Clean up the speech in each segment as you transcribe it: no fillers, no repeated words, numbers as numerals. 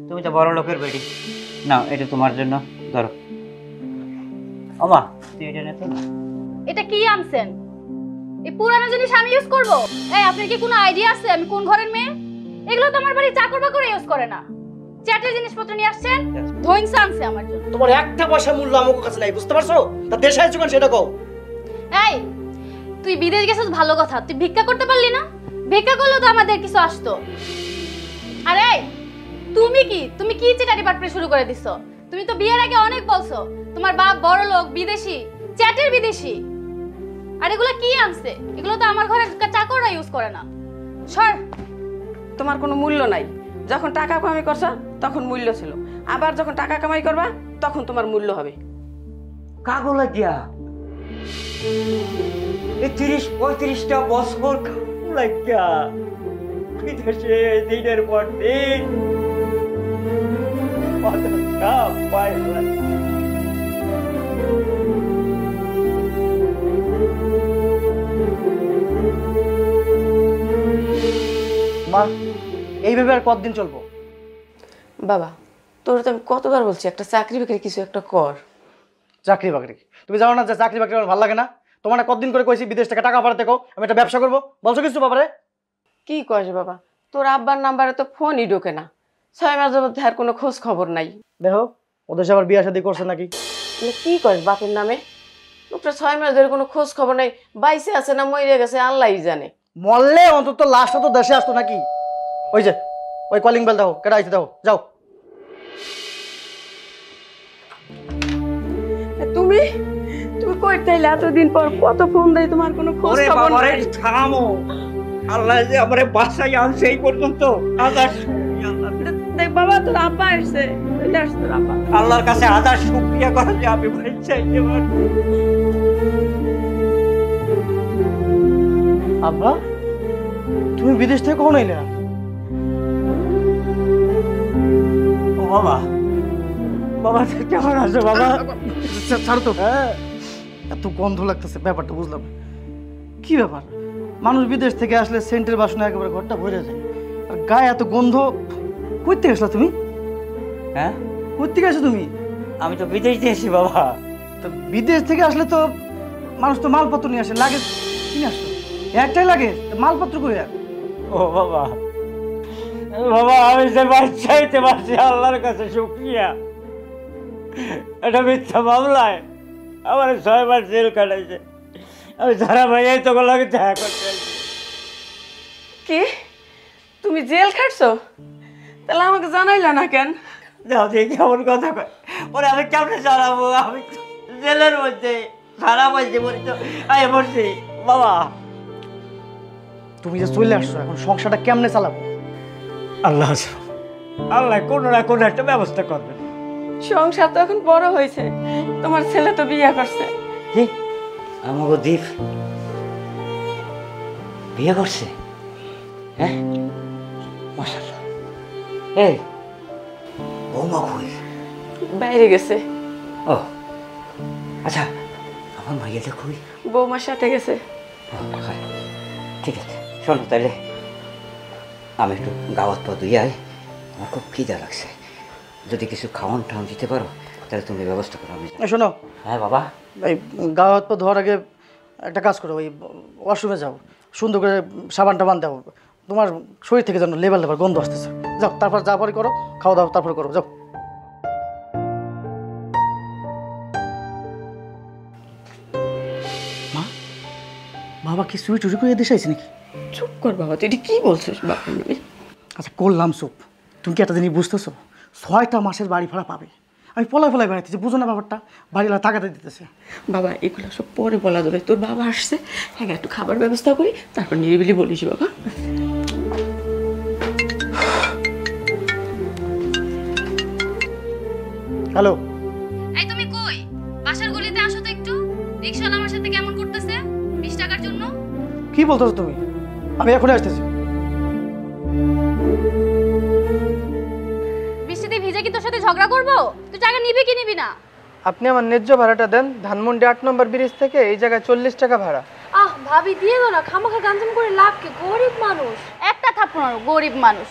তুমি তো বড় লোকের বেটি। নাও এটা তোমার জন্য, ধরো। ওমা তুই এটা নে তো। এটা কি আনছেন? এই পুরানো জিনিস আমি ইউজ করব? এই আপনার কি কোনো আইডিয়া আছে আমি কোন ঘরের মেয়ে? এগুলো তো আমার বাড়ি চাকর বাকর ইউজ করে না। চ্যাটের জিনিসপত্র নিয়ে আসছেন, ধইংস আনছে আমার জন্য। তোমার একটা পয়সা মূল্য আমার কাছে নাই, বুঝতে পারছো? তা দেশে আইছো কেন সেটা কও। এই তুই বিদেশ গেছিস ভালো কথা, তুই ভিক্ষা করতে পারলি না? ভিক্ষা করলে তো আমাদের কিছু আসতো। আরে তুমি কি চিটারি বাটপারি শুরু করে দিছো? তুমি তো বিয়ের আগে অনেক বলছো তোমার বাপ বড় লোক, বিদেশি, চ্যাটের বিদেশি। আর এগুলো কি আনছে? এগুলো তো আমার ঘরের চাকররা ইউজ করে না। সর। তোমার কোনো মূল্য নাই। যখন টাকা কামাই করছো তখন মূল্য ছিল, আবার যখন টাকা কামাই করবা তখন তোমার মূল্য হবে। কাগো লাগিয়া এই 30-35টা বছর কাগো লাগিয়া বিদেশে দিনের পর দিন মা এইভাবে আর কতদিন চলবো? বাবা তোর তো আমি কতবার বলছি একটা চাকরি বাকরি কিছু একটা কর। চাকরি বাকরি তুমি জানো না যে চাকরি বাকরি আমার ভালো লাগে না? তোমার না কতদিন করে কইছি বিদেশ থেকে টাকা পাঠাতে কও, আমি একটা ব্যবসা করবো, বলছো কিছু বাবারে? কি কস বাবা, তোর আব্বার নাম্বারে তো ফোনই ঢোকে না, 6 মাস যাবত আর কোনো খোঁজ খবর নাই। দেখো ওদের সে আবার বিয়ে শাদী করছে নাকি? কি কস বাপের নামে? লোকটা 6 মাস ধরে কোনো খোঁজ খবর নাই, বাইসে আছে না মরে গেছে আল্লাহই জানে। মরলে অন্তত লাশটা তো দেশে আসতো নাকি? ওই যে ওই কলিং বেল দাও, কেটে আইতে দাও, যাও। তুমি তুমি কই তাইলে এতদিন পর কত ফোন দেই, তোমার কোনো খোঁজ খবর নাই। থামো, আল্লাহ যে আমারে বাসায় আনছে এই পর্যন্ত। দেখ বাবা তোর আব্বা আসছে, তোর আব্বা। আল্লাহর কাছে হাজার শুকরিয়া করা যে আমি ভাই চাইতে পারি। আব্বা তুমি বিদেশ থেকে কখন এলে? ও বাবা, বাবা কেমন আছো বাবা? ছাড়ো তো। হ্যাঁ এত গন্ধ লাগতেছে, ব্যাপারটা বুঝলাম কি ব্যাপার? মানুষ বিদেশ থেকে আসলে সেন্টের বাসনা একেবারে ঘরটা ভরে যায়, আর গায়ে এত গন্ধ কই থেকে আসলা তুমি? হ্যাঁ কই থেকে আসো তুমি? আমি তো বিদেশ দিয়েছি বাবা। তো বিদেশ থেকে আসলে তো মানুষ তো মালপত্র নিয়ে আসে, লাগেজ কিনে আসতো, একটাই লাগে মালপত্র করে। ও বাবা, বাবা আমি যে চাইতে পারছি আল্লাহর কাছে শুকরিয়া। এটা মিথ্যা মামলায় আমার 6 মাস জেল কাটাইছে, আমি ধরা ভাইয়াই তোকে লাগে দেখা করতে। কি তুমি জেল খাটছো? তাহলে আমাকে জানাইলা না কেন? যাও দেখি কেমন কথা কয়। ওরে আমি কেমনে জানাবো? আমি জেলের মধ্যে সারা বলছি বলি তো আমি বলছি বাবা। তুমি যে চলে আসছো এখন সংসারটা কেমনে চালাবো? আল্লাহ আল্লাহ কোনো না কোনো একটা ব্যবস্থা করবেন। সংসার তো এখন বড় হয়েছে, তোমার ছেলে তো বিয়ে করছে। কি আমাকে দীপ বিয়ে করছে? হ্যাঁ মাশাআল্লাহ। এই বৌমা কই? বাইরে গেছে। ও আচ্ছা, আমার মাইয়াটা কই? বৌমার সাথে গেছে। ঠিক আছে শোনো তাহলে আমি একটু গাওয়াত পা ধুই আই, আমার খুব খিদা লাগছে। যদি কিছু খাওয়ান টাওয়ান দিতে পারো তাহলে তুমি ব্যবস্থা করো। আমি শোনো। হ্যাঁ বাবা। এই গা হাত পা ধোয়ার আগে একটা কাজ করো, ওই ওয়াশরুমে যাও, সুন্দর করে সাবান টাবান দাও, তোমার শরীর থেকে যেন লেবার লেবার গন্ধ আসতেছে। যাও, তারপর যা পরে করো, খাওয়া দাও তারপরে করো, যাও। মা বাবা কি চুরি টুরি করে দেশে আইছে নাকি? চুপ কর বাবা, তুই এটা কি বলছিস বাবা? আচ্ছা করলাম চুপ, তুমি কি একটা জিনিস বুঝতেছো? 6টা মাসের বাড়ি ভাড়া পাবে, আমি পলাই পলাই বেড়াইতেছি, বুঝো না ব্যাপারটা? বাড়িওয়ালা টাকাটা দিতেছে। বাবা এগুলো সব পরে বলা যাবে, তোর বাবা আসছে, হ্যাঁ একটু খাবার ব্যবস্থা করি, তারপর নিরিবিলি বলিস বাবা। হ্যালো, এই তুমি কই? বাসার গলিতে আসো তো একটু। রিকশাওয়ালা আমার সাথে কেমন করতেছে 20 টাকার জন্য। কি বলতেছো তুমি? আমি এখনই আসতেছি। বৃষ্টিতে ভিজে কি তোর সাথে ঝগড়া করবো? তুই টাকা নিবি কি নিবি না? আপনি আমার ন্যায্য ভাড়াটা দেন। ধানমন্ডি 8 নম্বর ব্রিজ থেকে এই জায়গায় 40 টাকা ভাড়া। ভাবি দিয়ে দাও না, খামাখা গাঞ্জাম করে লাভ কি? গরিব মানুষ। একটা থাপ্পড় মারো, গরিব মানুষ।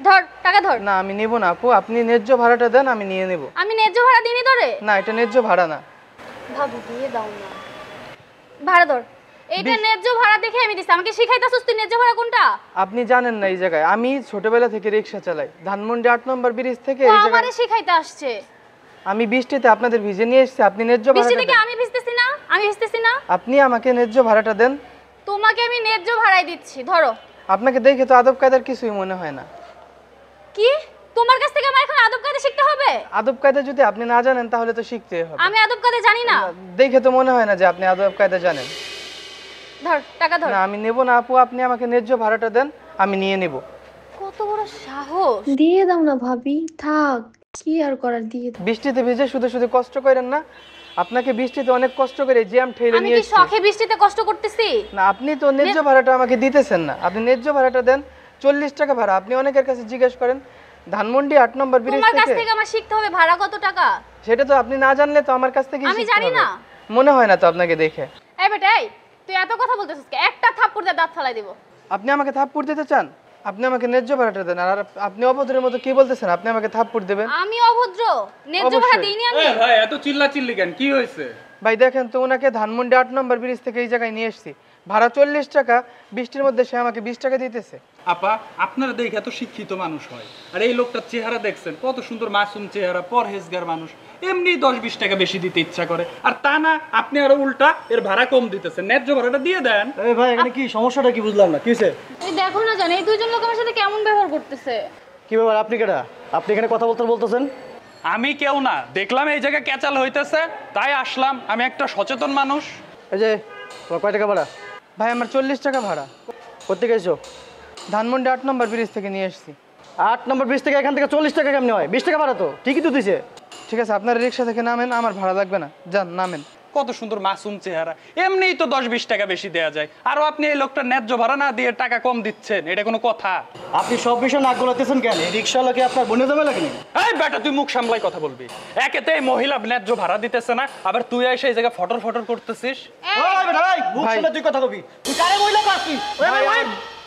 ধর টাকা ধর। না আমি নেব না আপু, আপনি ন্যায্য ভাড়াটা দেন, আমি নিয়ে নেব। আমি ন্যায্য ভাড়া দিইনি তোরে। না এটা ন্যায্য ভাড়া না। ভাবি দিয়ে দাও না। ভাড়া ধর। এইটা ন্যায্য ভাড়া দেখে আমি দিছি। আমাকে শিখাইতাছস তুই ন্যায্য ভাড়া কোনটা? আপনি জানেন না এই জায়গায় আমি ছোটবেলা থেকে রিক্সা চালাই, ধানমন্ডি 8 নম্বর ব্রিজ থেকে ও এই আমারে জায়গায়। শিখাইতে আসছে। আমি বৃষ্টিতে আপনাদের ভিজে নিয়ে এসেছি, আপনি ন্যায্য বৃষ্টি ভাড়াটা থেকে দেন। আমি ভিজতেছি না, আমি ভিজতেছি না। আপনি আমাকে ন্যায্য ভাড়াটা দেন। তোমাকে আমি ন্যায্য ভাড়াই দিচ্ছি, ধরো। আপনাকে দেখে তো আদব কায়দার কিছুই মনে হয় না। কি তোমার কাছ থেকে আমার এখন আদব কায়দা শিখতে হবে? আদব কায়দা যদি আপনি না জানেন তাহলে তো শিখতেই হবে। আমি আদব কায়দা জানি না। দেখে তো মনে হয় না যে আপনি আদব কায়দা জানেন। ধর টাকা ধর। না আমি নেব না আপু, আপনি আমাকে ন্যায্য ভাড়াটা দেন, আমি নিয়ে নেব। কত বড় সাহস! দিয়ে দাও না ভাবি, থাক, কি আর করার, দিয়ে দাও। বৃষ্টিতে ভিজে শুধু শুধু কষ্ট করেন না, আপনাকে বৃষ্টিতে অনেক কষ্ট করে জ্যাম ঠেলে আমি নিয়ে কি এসেছি। শখে বৃষ্টিতে কষ্ট করতেছি? না আপনি তো ন্যায্য ভাড়াটা আমাকে দিতেছেন না, আপনি ন্যায্য ভাড়াটা দেন। 40 টাকা ভাড়া, আপনি অনেকের কাছে জিজ্ঞেস করেন ধানমন্ডি 8 নম্বর ব্রিজ তোমার কাছ থেকে। থেকে আমার শিখতে হবে ভাড়া কত টাকা। সেটা তো আপনি না জানলে তো আমার কাছ থেকে আমি জানি না। মনে হয় না তো আপনাকে দেখে। এই বেটা এই, তুই এত কথা বলতেছিস কে? একটা থাপ্পড় দিয়ে দাঁত ফালাই দিব। আপনি আমাকে থাপ্পড় দিতে চান? আপনি আমাকে ন্যায্য ভাড়াটা দেন। আর আপনি অভদ্রের মতো কি বলতেছেন? আপনি আমাকে থাপ্পড় দেবেন? আমি অভদ্র? ন্যায্য ভাড়া অবশ্যই। দেইনি আমি। ভাই এত চিল্লা চিল্লি কেন, কি হয়েছে? ভাই দেখেন তো, ওনাকে ধানমন্ডি 8 নম্বর ব্রিজ থেকে এই জায়গায় নিয়ে এসেছি, ভাড়া 40 টাকা, বৃষ্টির মধ্যে সে আমাকে 20 টাকা দিতেছে। আপা আপনারা দেখে এত শিক্ষিত মানুষ হয়, আর এই লোকটার চেহারা দেখছেন কত সুন্দর মাসুম চেহারা, পরহেজগার মানুষ, এমনি 10-20 টাকা বেশি দিতে ইচ্ছা করে। আর তা না, আপনি আরো উল্টা এর ভাড়া কম দিতেছেন, ন্যায্য ভাড়াটা দিয়ে দেন। এই ভাই এখানে কি সমস্যাটা কি বুঝলাম না, কি হয়েছে? এই দেখো না জানি এই দুইজন লোক আমার সাথে কেমন ব্যবহার করতেছে। কি ব্যাপার, আপনি কেডা? আপনি এখানে কথা বলতেছেন? আমি কেউ না, দেখলাম এই জায়গায় ক্যাচাল হইতেছে তাই আসলাম। আমি একটা সচেতন মানুষ। এই যে তোমার কয় টাকা ভাড়া? ভাই আমার 40 টাকা ভাড়া। কোথেকে এসো? ধানমন্ডি 8 নম্বর ব্রিজ থেকে নিয়ে এসেছি। 8 নম্বর ব্রিজ থেকে এখান থেকে 40 টাকা কেমনে হয়? 20 টাকা ভাড়া তো ঠিকই তো দিছে। ঠিক আছে আপনার রিক্সা থেকে নামেন, আমার ভাড়া লাগবে না, যান নামেন। কত সুন্দর মাসুম চেহারা, এমনিই তো 10-20 টাকা বেশি দেয়া যায়, আরো আপনি এই লোকটা ন্যায্য ভাড়া না দিয়ে টাকা কম দিচ্ছেন, এটা কোনো কথা? আপনি সব বিষয় নাক গলাতেছেন কেন? এই রিক্সাওয়ালাকে আপনার বনে জমে লাগে নাকি? এই বেটা তুই মুখ সামলাই কথা বলবি। একেতে এই মহিলা ন্যায্য ভাড়া দিতেছে না, আবার তুই এসে এই জায়গায় ফটর ফটর করতেছিস। ওই বেটা ভাই, মুখ ভাই। সামনে তুই কথা কবি। তুই কারে মহিলা কাছছিস? ওই ভাই, ভাই,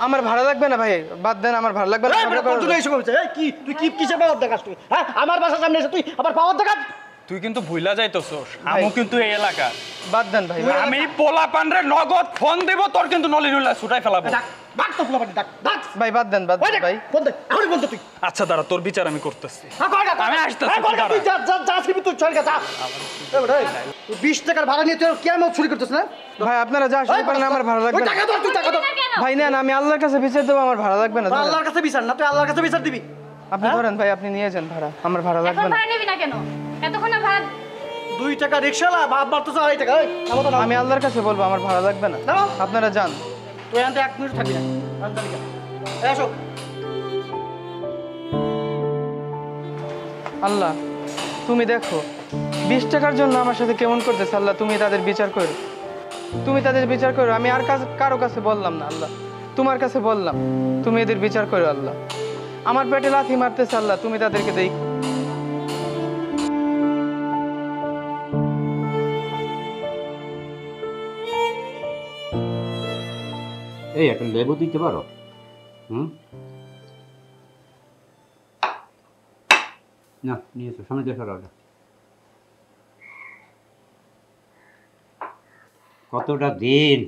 আমার ভাড়া লাগবে না ভাই, বাদ দেন, আমার ভাড়া লাগবে না। এই বেটা, তোর জন্য এইসব হচ্ছে। এই কি তুই কি কিসের পাওয়ার দেখাস তুই? হ্যাঁ, আমার বাসার সামনে এসে তুই আবার পাওয়ার দেখাস? তুই কিন্তু ভুলা যাইতেছস, আমি কিন্তু এই এলাকা। বাদ দেন ভাই। আমি পোলা পান্ডে নগদ ফোন দেব, তোর কিন্তু নলিনুল্লাহ ছুটাই ফেলাবো। ডাক, ডাক তো ফুলাপানি, ডাক, ডাক। ভাই বাদ দেন, বাদ ওই দেন ডাক, ভাই। ফোন দে, এখনই ফোন দে তুই। আচ্ছা দাঁড়া, তোর বিচার আমি করতেছি। হ্যাঁ, কর না, কর আমি না। আসতেছি, হ্যাঁ, কর না, দাঁড়া। তুই যা, যা, যা আসবি তুই, চল গা, যা। এই বেটা, এই, তুই 20 টাকার ভাড়া নিয়ে তুই কেমন চুরি করতেছিস না? ভাই আপনারা যা শুরু করেন, আমার ভাড়া লাগবে ওই না। টাকা ধর, তুই টাকা ধর। কেন? ভাই নেন, আমি আল্লাহর কাছে বিচার দেবো, আমার ভাড়া লাগবে না। তুই আল্লাহর কাছে বিচার না, তুই আল্লাহর কাছে বিচার দিবি। আপনি ধরেন ভাই, আপনি নিয়ে যান ভাড়া, আমার ভাড়া এখন লাগবে না। ভাড়া নিবি না কেন? এতক্ষণ না ভাড়া 2 টাকা রিক্সাওয়ালা, বাপ মারতেছ 2.5 টাকা। এই, নামো তো, নামো। আমি আল্লাহর কাছে বলবো, আমার ভাড়া লাগবে না, নামো। আপনারা যান। তুই এখান থেকে 1 মিনিট থাকবি না। আমি জানি না। এই, আসো। আল্লাহ তুমি দেখো 20 টাকার জন্য আমার সাথে কেমন করতেছে। আল্লাহ তুমি তাদের বিচার করো, তুমি তাদের বিচার করো। আমি আর কারো কাছে বললাম না আল্লাহ, তোমার কাছে বললাম, তুমি এদের বিচার করো আল্লাহ। আমার পেটে লাথি মারতেছে আল্লাহ, তুমি তাদেরকে দেখো। এই একটা লেবু দিতে পারো? না নিয়েছো, সামনে দিয়ে সরো ওটা। কতটা দিন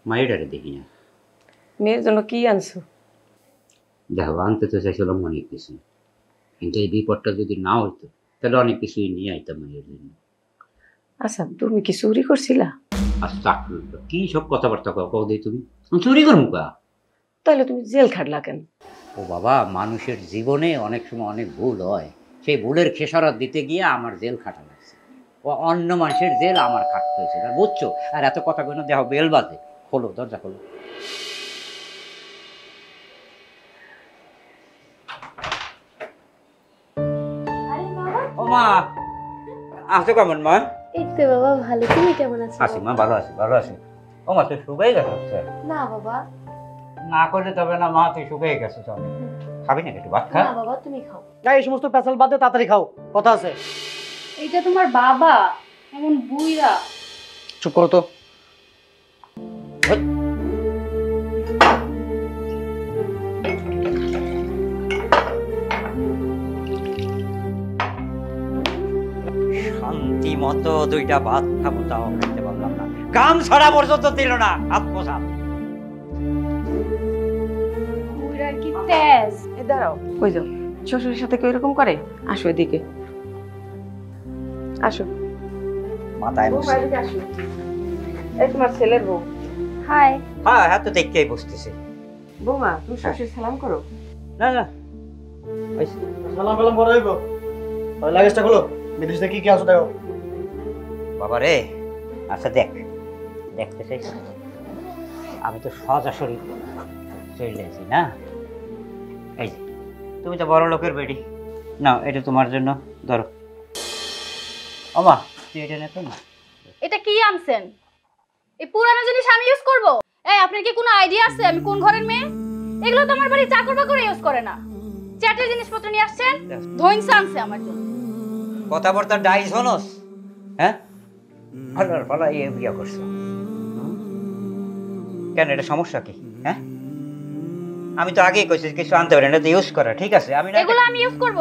মায়েরারে দেখি না। মেয়ের জন্য কি আনছো? দেখো আনতে তো চাইছিলাম অনেক কিছু, কিন্তু এই বিপদটা যদি না হইতো তাহলে অনেক কিছুই নিয়ে আইতাম মায়ের জন্য। আচ্ছা তুমি কি চুরি করছিলা? আচ্ছা কি সব কথাবার্তা কও দিই তুমি? আমি চুরি করবো কা? তাহলে তুমি জেল খাটলা কেন? ও বাবা, মানুষের জীবনে অনেক সময় অনেক ভুল হয়, সেই ভুলের খেসারত দিতে গিয়ে আমার জেল খাটা লাগছে। ও অন্য মানুষের জেল আমার খাটতে হয়েছে, আর বুঝছো? আর এত কথা কেন? দেখো বেল বাজে, খোলো দরজা খোলো। ও মা, আছো কেমন মা? এই তো বাবা ভালো, তুমি কেমন আছো? আছি মা, ভালো আছি, ভালো আছি। ও মা তুই শুকাই গেছে? না বাবা, না করলে তবে না মা, তুই শুকাই গেছে। চল খাবি না একটু ভাত খা। না বাবা তুমি খাও। এই সমস্ত পেছাল বাদ দে, তাড়াতাড়ি খাও, কথা আছে। এইটা তোমার বাবা এমন বুইরা। চুপ করো তো। শান্তি মতো দুইটা ভাত খাবো, তাও খাইতে পারলাম না। গাম ছড়া পর্যন্ত দিল না, আত্মসাৎ। বুড়ার কি তেজ! এ দাঁড়াও, কই যাও? শ্বশুরের সাথে কেউ এরকম করে? আসো এদিকে, আসো। মাথায় বসে। আসো, এই তোমার ছেলের বউ। হাই। হ্যাঁ হ্যাঁ, তো দেখতেই বসতেছে। বৌমা, তুমি শ্বশুর সালাম করো। না না, সালাম কালাম করে হইব। ওই লাগেজটা খোলো, বিদেশ থেকে কি আসো দেখো। বাবা রে, আচ্ছা দেখতে চাই। আমি তো সরাসরি চলে আসি না। এই যে, তুমি তো বড় লোকের বেটি, না এটা তোমার জন্য ধরো। ওমা, তুই এটা নেতো না। এটা কি আনছেন? এই পুরানো জিনিস আমি ইউজ করব? এই আপনার কি কোনো আইডিয়া আছে আমি কোন ঘরের মেয়ে? এগুলো তো আমার বাড়ি চাকর বাকর ইউজ করে না। চ্যাটের জিনিসপত্র নিয়ে আসছেন, ধইনসা আনছে আমার জন্য। কথাবার্তা ডাইস হনস, হ্যাঁ? ভালো ভালো বিয়া করছো কেন? এটা সমস্যা কি? হ্যাঁ, আমি তো আগেই কইছি কিছু আনতে পারি না, এটা ইউজ করা ঠিক আছে। আমি এগুলো আমি ইউজ করব?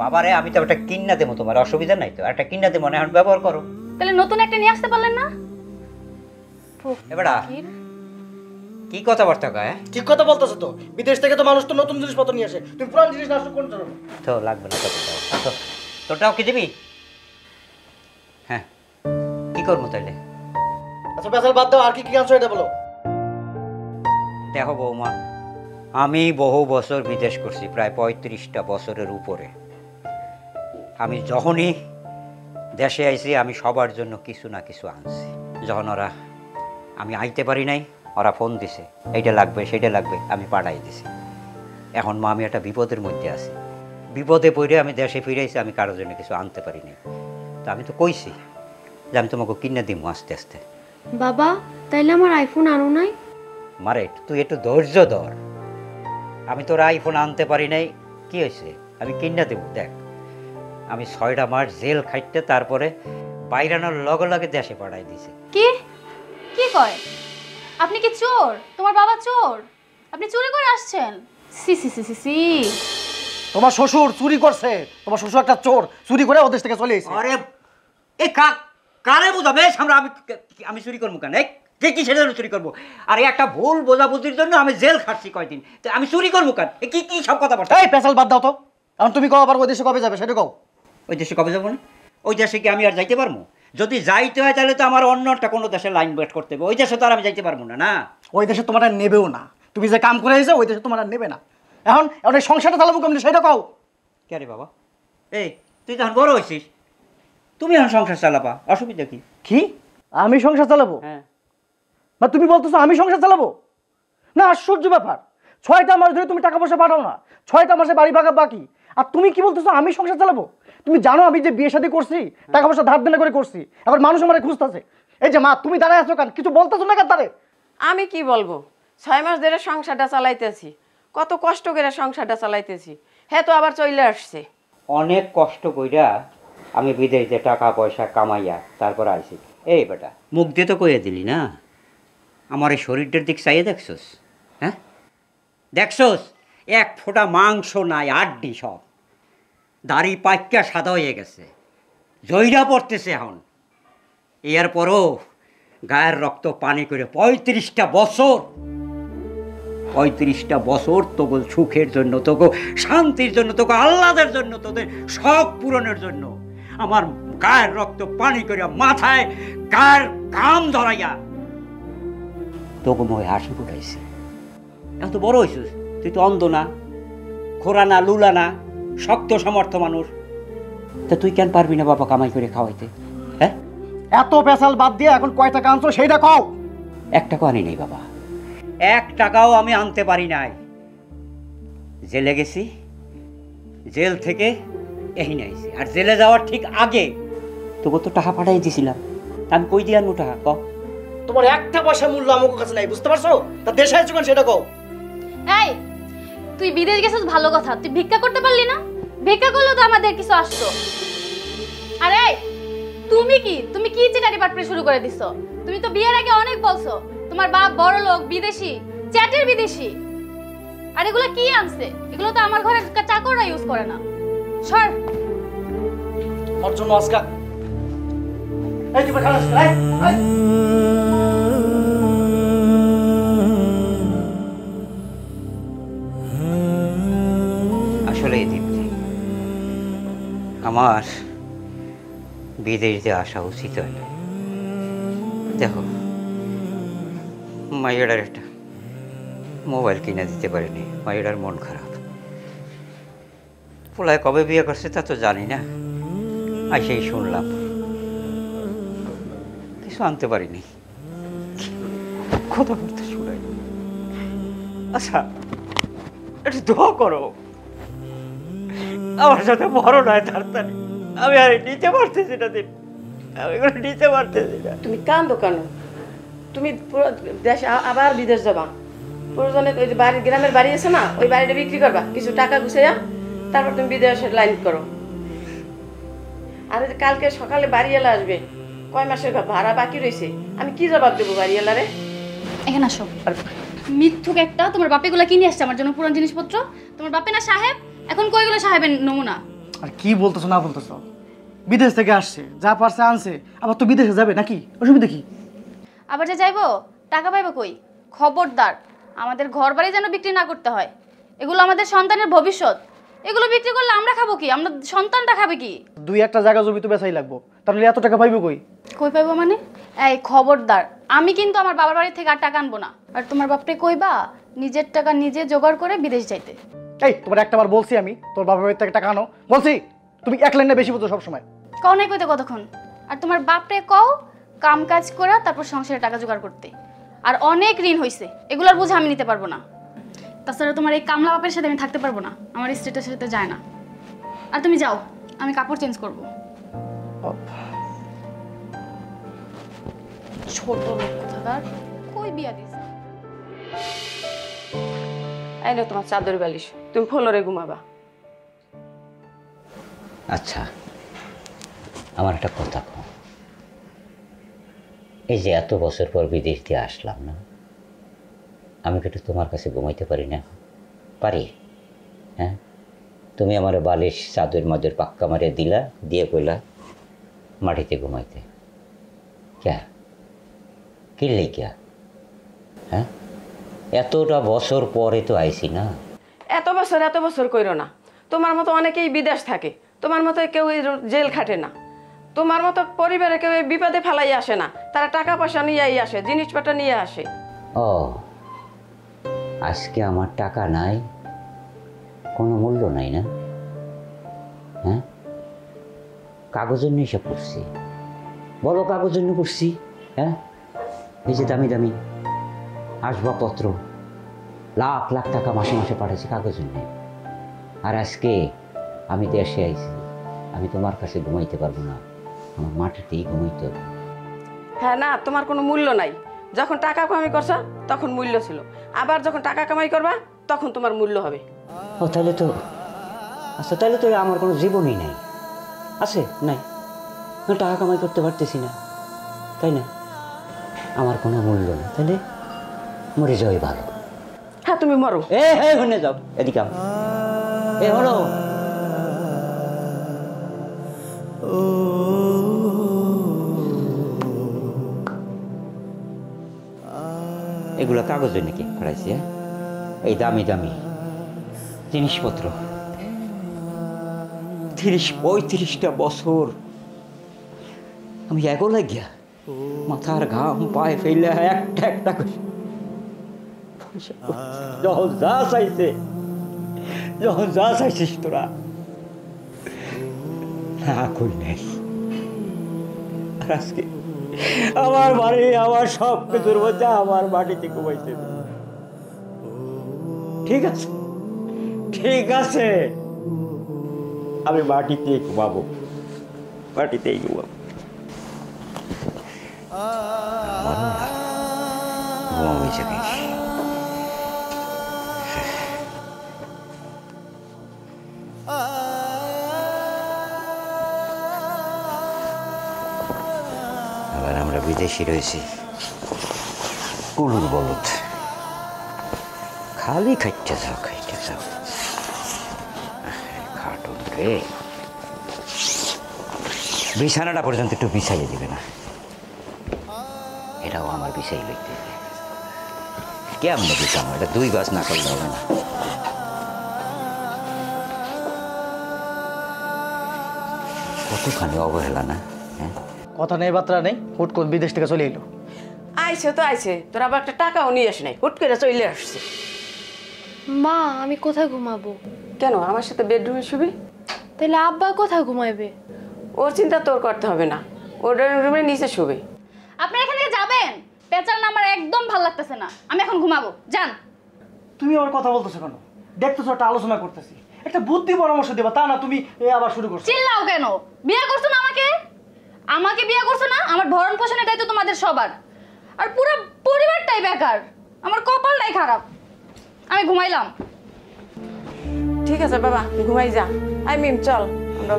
বাবারে, আমি তো একটা কিন্না দেবো, তোমার অসুবিধা নাই তো? একটা কিন্না দেবো, এখন ব্যবহার করো। তাহলে নতুন একটা নিয়ে আসতে পারলেন না? এবারে কি কথাবার্তা কয়? ঠিক কথা বলতেছো তো, বিদেশ থেকে তো মানুষ তো নতুন জিনিসপত্র নিয়ে আসে, তুমি পুরান জিনিস না আসো কোন জন্য? তো লাগবে না তো, তোরটাও কি দিবি? হ্যাঁ, কি করবো তাইলে? আচ্ছা বেসাল বাদ দাও, আর কি কি আনছো এটা বলো। দেখো বৌমা, আমি বহু বছর বিদেশ করছি, প্রায় 35টা বছরের উপরে। আমি যখনই দেশে আইছি আমি সবার জন্য কিছু না কিছু আনছি। যখন ওরা আমি আইতে পারি নাই, ওরা ফোন দিছে এইটা লাগবে সেটা লাগবে, আমি পাঠাই দিছি। এখন মা আমি একটা বিপদের মধ্যে আছি, বিপদে পড়ে আমি দেশে ফিরেছি, আমি কারোর জন্য কিছু আনতে পারি নাই। তো আমি তো কইছি যে আমি তোমাকে কিনে দিব আস্তে আস্তে। বাবা, তাইলে আমার আইফোন আনো নাই? মারে, তুই একটু ধৈর্য ধর। আমি তোর আইফোন আনতে পারি নাই, কি হয়েছে? আমি কিনে দেবো। দেখ, আমি 6টা মাস জেল খাইতে তারপরে বাইরানোর লগে লগে দেশে পাঠাই দিছি। কি কি কয়? আপনি কি চোর? তোমার বাবা চোর? আপনি চুরি করে আসছেন? সি সি সি সি সি। তোমার শ্বশুর চুরি করছে, তোমার শ্বশুর একটা চোর, চুরি করে ওদেশ থেকে চলে এসেছে। আরে এই কারে বুঝাবে আমরা? আমি চুরি করবো কেন? কে কি সেটা চুরি করবো? আর একটা ভুল বোঝাবুঝির জন্য আমি জেল খাটছি কয়দিন, তো আমি চুরি করবো কেন? কি কি সব কথা বলছো? এই পেশাল বাদ দাও তো, এখন তুমি কও আবার ওই দেশে কবে যাবে সেটা কও। ওই দেশে কবে যাবো না? ওই দেশে কি আমি আর যাইতে পারবো? যদি যাইতে হয় তাহলে তো আমার অন্য একটা কোনো দেশে লাইন ওয়েট করতে হবে। ওই দেশে তো আর আমি যাইতে পারবো না। না, ওই দেশে তোমার আর নেবেও না, তুমি যে কাম করে এসে ওই দেশে তোমার আর নেবে না। এখন এই সংসারটা চালাবো কেমনি সেটা কও। কে রে বাবা? এই তুই তখন বড় হয়েছিস, তুমি এখন সংসার চালাবা, অসুবিধা কি? কি আমি সংসার চালাবো? হ্যাঁ, বা তুমি বলতেছো আমি সংসার চালাবো? না, আশ্চর্য ব্যাপার। 6টা মাস ধরে তুমি টাকা পয়সা পাঠাও না, 6টা মাসে বাড়ি ভাগা বাকি, আর তুমি কি বলতেছো আমি সংসার চালাবো? তুমি জানো আমি যে বিয়ে শাদী করছি টাকা পয়সা ধার দেনা করে করছি, আবার মানুষ আমার খুঁজতেছে। এই যে মা, তুমি দাঁড়ায় আছো কেন? কিছু বলতেছো না কেন তারে? আমি কি বলবো? 6 মাস ধরে সংসারটা চালাইতেছি, কত কষ্ট করে সংসারটা চালাইতেছি, হ্যাঁ তো আবার চলে আসছে। অনেক কষ্ট কইরা আমি বিদেশে টাকা পয়সা কামাইয়া তারপর আইছি। এই বেটা, মুখ দিয়ে তো কইয়া দিলি না, আমার এই শরীরটার দিক চাইয়ে দেখছস? হ্যাঁ দেখছস? এক ফোঁটা মাংস নাই, আড্ডি সব, দাড়ি পাইকা সাদা হয়ে গেছে, জইরা পড়তেছে এখন। এর পরও গায়ের রক্ত পানি করে 35টা বছর তোকে সুখের জন্য, তোকে শান্তির জন্য, তোকে আহ্লাদের জন্য, তোদের শখ পূরণের জন্য আমার গায়ের রক্ত পানি করে মাথায় গায়ের ঘাম ধরাইয়া তোকে মই হাসি ফুটাইছি। এত বড় হয়েছিস, তুই তো অন্ধ না, খোরা না, লুলা না, শক্ত সমর্থ মানুষ। তা তুই কেন পারবি না বাবা কামাই করে খাওয়াইতে? হ্যাঁ, এত পেশাল বাদ দিয়ে এখন কয় টাকা আনছো সেইটা কও। 1 টাকাও আনি নাই বাবা, 1 টাকাও আমি আনতে পারি নাই। জেলে গেছি, জেল থেকে এখানে আইছি, আর জেলে যাওয়ার ঠিক আগে তোকে তো টাকা পাঠাই দিয়েছিলাম, আমি কই দিয়ে আনবো টাকা? ক, তোমার একটা পয়সা মূল্য আমার কাছে নাই, বুঝতে পারছো? তা দেশে আছো কেন সেটা কও। এই তুই বিদেশ গেছিস ভালো কথা, তুই ভিক্ষা করতে পারলি না? ভিক্ষা করলেও তো আমাদের কিছু আসতো। আরে তুমি কি চিটারি বাটপারি শুরু করে দিছো? তুমি তো বিয়ের আগে অনেক বলছো তোমার বাপ বড় লোক, বিদেশি, চ্যাটের বিদেশি। আর এগুলো কি আনছে? এগুলো তো আমার ঘরে চাকররা ইউজ করে না। সর। তোর জন্য আজকে এই তুই খালাস আসলে দীপ্তি, আমার বিদেশে আসা উচিত হয় না। দেখো, মাইয়াডার একটা মোবাইল কিনে দিতে পারিনি, মাইয়াডার মন খারাপ। পোলায় কবে বিয়ে করছে তা তো জানি না, আইসেই শুনলাম, কিছু আনতে পারিনি, কথাবার্তা শুনাই। আচ্ছা, একটু দোয়া করো, আমার সাথে বড় নয় তাড়াতাড়ি, আমি আর নিতে পারতেছি না দিন, আমি এগুলো নিতে পারতেছি না। তুমি কান্দো কেন? তুমি পুরো দেশ আবার বিদেশ যাবা, প্রয়োজনে ওই যে বাড়ি গ্রামের বাড়ি আছে না, ওই বাড়িটা বিক্রি করবা, কিছু টাকা গুছাইয়া তারপর তুমি বিদেশের লাইন করো। আর ওই যে কালকে সকালে বাড়িওয়ালা আসবে, কয় মাসের ভাড়া বাকি রয়েছে, আমি কি জবাব দেবো বাড়িওয়ালারে? এখানে আসো। মিথ্যুক একটা, তোমার বাপেগুলো কিনে আসছে আমার জন্য পুরান জিনিসপত্র। তোমার বাপে না সাহেব, এখন কইগুলো সাহেবের নমুনা। আর কি বলতেছো না বলতেছো? বিদেশ থেকে আসছে, যা পারছে আনছে, আবার তো বিদেশে যাবে নাকি? অসুবিধা কি? আবার যে যাইবো, টাকা পাইবো কই? খবরদার, আমাদের ঘর বাড়ি যেন বিক্রি না করতে হয়। এগুলো আমাদের সন্তানের ভবিষ্যৎ, এগুলো বিক্রি করলে আমরা খাবো কি? আমরা সন্তানটা খাবে কি? দুই একটা জায়গা জমি তো বেচাই লাগবো, তাহলে এত টাকা পাইবো কই? কই পাইবো মানে? এই খবরদার, আমি কিন্তু আমার বাবার বাড়ি থেকে আর টাকা আনবো না। আর তোমার বাপরে কইবা নিজের টাকা নিজে জোগাড় করে বিদেশ যাইতে। এই তোমার একটা বার বলছি আমি তোর বাবার বাড়ি থেকে টাকা আনো, বলছি? তুমি এক লাইনে বেশি বলছো সবসময়। কও নাই কইতে কতক্ষণ? আর তোমার বাপরে কও কাম কাজ করে তারপর সংসারে টাকা জোগাড় করতে। আর অনেক ঋণ হইছে, এগুলোর বোঝা আমি নিতে পারবো না। তাছাড়া তোমার এই কামলা বাপের সাথে আমি থাকতে পারবো না, আমার স্টেটের সাথে যায় না। আর তুমি যাও, আমি কাপড় চেঞ্জ করবো। ছোট লোক কোথাকার, কই বিয়া দিছে? এই নাও তোমার চাদর বালিশ, তুমি ফ্লোরে ঘুমাবা। আচ্ছা, আমার একটা কথা কও, এই যে এত বছর পর বিদেশ দিয়ে আসলাম না, আমি কিন্তু তোমার কাছে ঘুমাইতে পারি না? পারি? হ্যাঁ, তুমি আমার বালিশ চাদর মাদুর পাক্কা মারিয়ে দিলা, দিয়ে কইলা মাটিতে ঘুমাইতে। ক্যা কিনলে ক্যা? হ্যাঁ, এতটা বছর পরে তো আইছি না। এত বছর কইরো না। তোমার মতো অনেকেই বিদেশ থাকে, তোমার মতো কেউ জেল খাটে না, তোমার মতো পরিবারে কেউ বিপদে ফেলাই আসে না, তারা টাকা পয়সা নিয়েই আসে, জিনিসপত্র নিয়ে আসে। ও, আজকে আমার টাকা নাই, কোনো মূল্য নাই না? হ্যাঁ, কাগজের নিয়ে এসে পড়ছি, বলো কাগজের নিয়ে পড়ছি। হ্যাঁ, এই যে দামি দামি আসবাবপত্র লাখ লাখ টাকা মাসে মাসে পাঠাচ্ছি কাগজের নিয়ে। আর আজকে আমি দেশে আইছি, আমি তোমার কাছে ঘুমাইতে পারবো না, আমার মাটিতেই ঘুমাইতে হবে। হ্যাঁ না, তোমার কোনো মূল্য নাই। যখন টাকা কামাই করছো তখন মূল্য ছিল, আবার যখন টাকা কামাই করবা তখন তোমার মূল্য হবে। ও তাহলে তো, আচ্ছা তাহলে তো আমার কোনো জীবনই নাই, আছে নাই, আমি টাকা কামাই করতে পারতেছি না, তাই না? আমার কোনো মূল্য নেই, তাহলে মরে যাওয়াই ভালো। হ্যাঁ, তুমি মরো। হ্যাঁ, শুনে যাও, এদিকে আও। হলো এগুলো কাগজে নাকি পড়াইছি? এই দামি দামি জিনিসপত্র 30-35টা বছর আমি এগোলে গিয়া মাথার ঘাম পায়ে ফেলে একটা একটা করে যখন যা চাইছিস তোরা না কই নাই। আর আজকে আমার বাড়ি, আমার সব কিছুর মধ্যে আমার মাটিতে ঘুমাইতে। ঠিক আছে, ঠিক আছে, আমি মাটিতে ঘুমাবো, মাটিতেই ঘুমাবো। ঘুমাবো জায়গায়। আবার আমরা বিদেশি রয়েছি, গরুর বলদ, খালি খাইতে যাও খাটুন রে। বিছানাটা পর্যন্ত একটু বিছাইয়ে দিবে না? এটাও আমার বিছাই লইতে হবে। কেমন বিছানো? এটা 2 বাস না করলে হবে না। কতখানি অবহেলা না? হ্যাঁ, কথা নেই বার্তা নেই, হুট করে বিদেশ থেকে চলে এলো। আইছে তো আইছে, তোর আবার একটা টাকাও নিয়ে আসে নাই, হুট করে চলে আসছে। মা আমি কোথায় ঘুমাবো? কেন, আমার সাথে বেডরুমে শুবি? তাহলে আব্বা কোথায় ঘুমাইবে? ওর চিন্তা তোর করতে হবে না, ওর রুমের নিচে শুবে। আপনি এখান থেকে যাবেন? পেঁচাল না আমার একদম ভালো লাগতেছে না, আমি এখন ঘুমাবো, যান। তুমি আমার কথা বলতেছো কেন? দেখতেছো একটা আলোচনা করতেছি, একটা বুদ্ধি পরামর্শ দেবা, তা না তুমি আবার শুরু করছো। চিল্লাও কেন? বিয়ে করছো না আমাকে? আমাকে বিয়ে করছো না? আমার ভরণ পোষণের দায়িত্ব তোমাদের সবার, আর পুরো পরিবারটাই বেকার। আমার কপালটাই খারাপ। আমি ঘুমাইলাম। ঠিক আছে বাবা, ঘুমাই যা। আই মিম চল আমরা।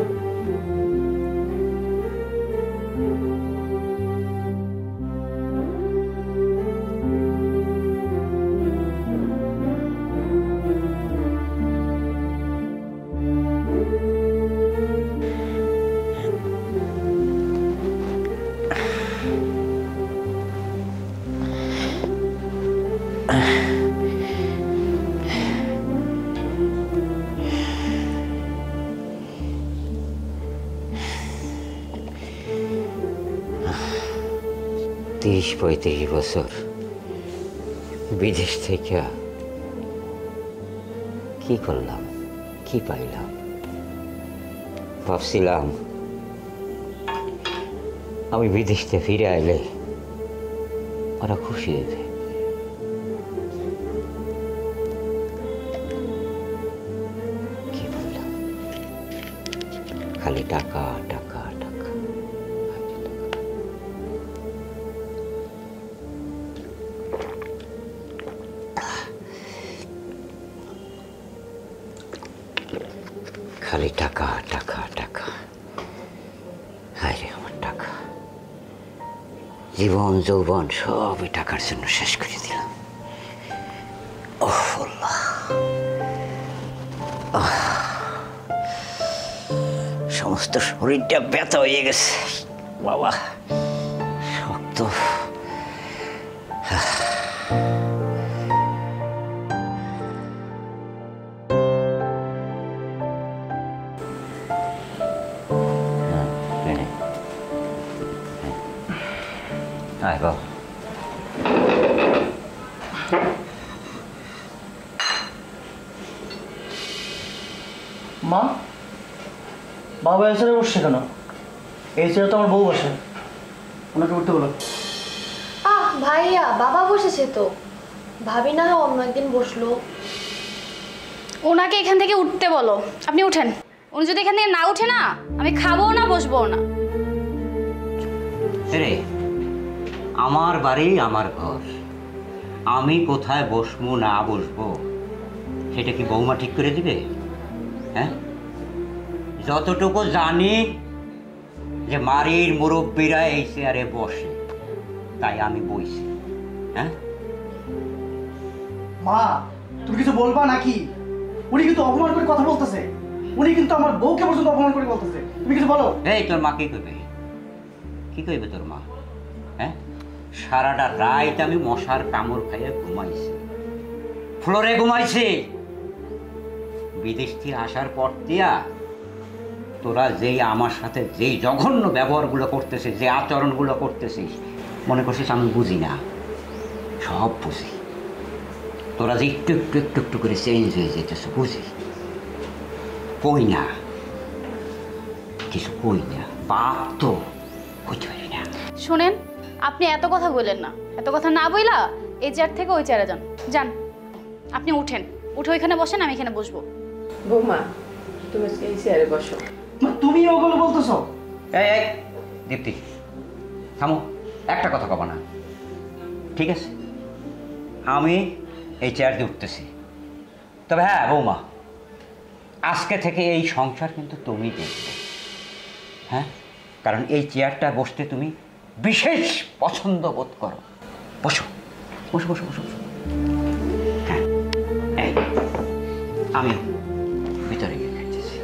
ত্রিশ 35 বছর বিদেশ থেকে কি করলাম, কি পাইলাম? ভাবছিলাম আমি বিদেশ থেকে ফিরে আইলে ওরা খুশি হইবে। কি বললাম? খালি টাকা টাকা টাকা। খালি টাকা টাকা টাকা। হায় রে আমার টাকা, জীবন যৌবন সবই টাকার জন্য শেষ করে দিলাম। ওহ আল্লাহ, সমস্ত শরীরটা ব্যথা হয়ে গেছে বাবা, শক্ত। আয় বাবা। মা, বাবা এসে বসছে কেন? এই ছেলে তো আমার বউ বসে, ওনাকে উঠতে বলো। ভাইয়া বাবা বসেছে তো, ভাবি না হয় অন্য একদিন বসলো। ওনাকে এখান থেকে উঠতে বলো। আপনি উঠেন। উনি যদি এখান থেকে না উঠে না, আমি খাবো না, বসবো না। রে, আমার বাড়ি আমার ঘর, আমি কোথায় বসবো না বসবো সেটা কি বৌমা ঠিক করে দিবে? হ্যাঁ, যতটুকু জানি যে বাড়ির মুরব্বীরা এই চেয়ারে বসে, তাই আমি বইছি। হ্যাঁ মা, তুমি কিছু বলবা নাকি? উনি কিন্তু অপমান করে কথা বলতেছে, উনি কিন্তু আমার বউকে পর্যন্ত অপমান করে বলতেছে, তুমি কিছু বলো। এই তোর মা কি কইবে? কি কইবে তোর মা? হ্যাঁ, সারাটা রাত আমি মশার কামড় খাইয়ে ঘুমাইছি, ফ্লোরে ঘুমাইছি। বিদেশ থেকে আসার পর দিয়া তোরা যেই আমার সাথে যেই জঘন্য ব্যবহারগুলো করতেছিস, যে আচরণগুলো করতেছিস, মনে করছিস আমি বুঝি না? সব বুঝি। তোরা যে একটু একটু একটু একটু করে চেঞ্জ হয়ে যেতেছ বুঝি। কই না, কিছু কই না, বাপ তো কইতে পারি না। শোনেন, আপনি এত কথা বললেন না। এত কথা না বইলা এই চেয়ার থেকে ওই চেয়ারে যান। যান, আপনি উঠেন, উঠে ওইখানে বসেন, আমি এখানে বসবো। বৌমা, তুমি এই চেয়ারে বসো। মা, তুমি ওগুলো বলতেছো? এই দীপ্তি, থামো, একটা কথা কবা না, ঠিক আছে? আমি এই চেয়ার দিয়ে উঠতেছি, তবে হ্যাঁ বৌমা, আজকে থেকে এই সংসার কিন্তু তুমি দেখবে। হ্যাঁ, কারণ এই চেয়ারটা বসতে তুমি বিশেষ পছন্দ বোধ করো। বসো বসো বসো বসো বসো। হ্যাঁ, এই আমি ভিতরে গিয়ে খাইতেছি।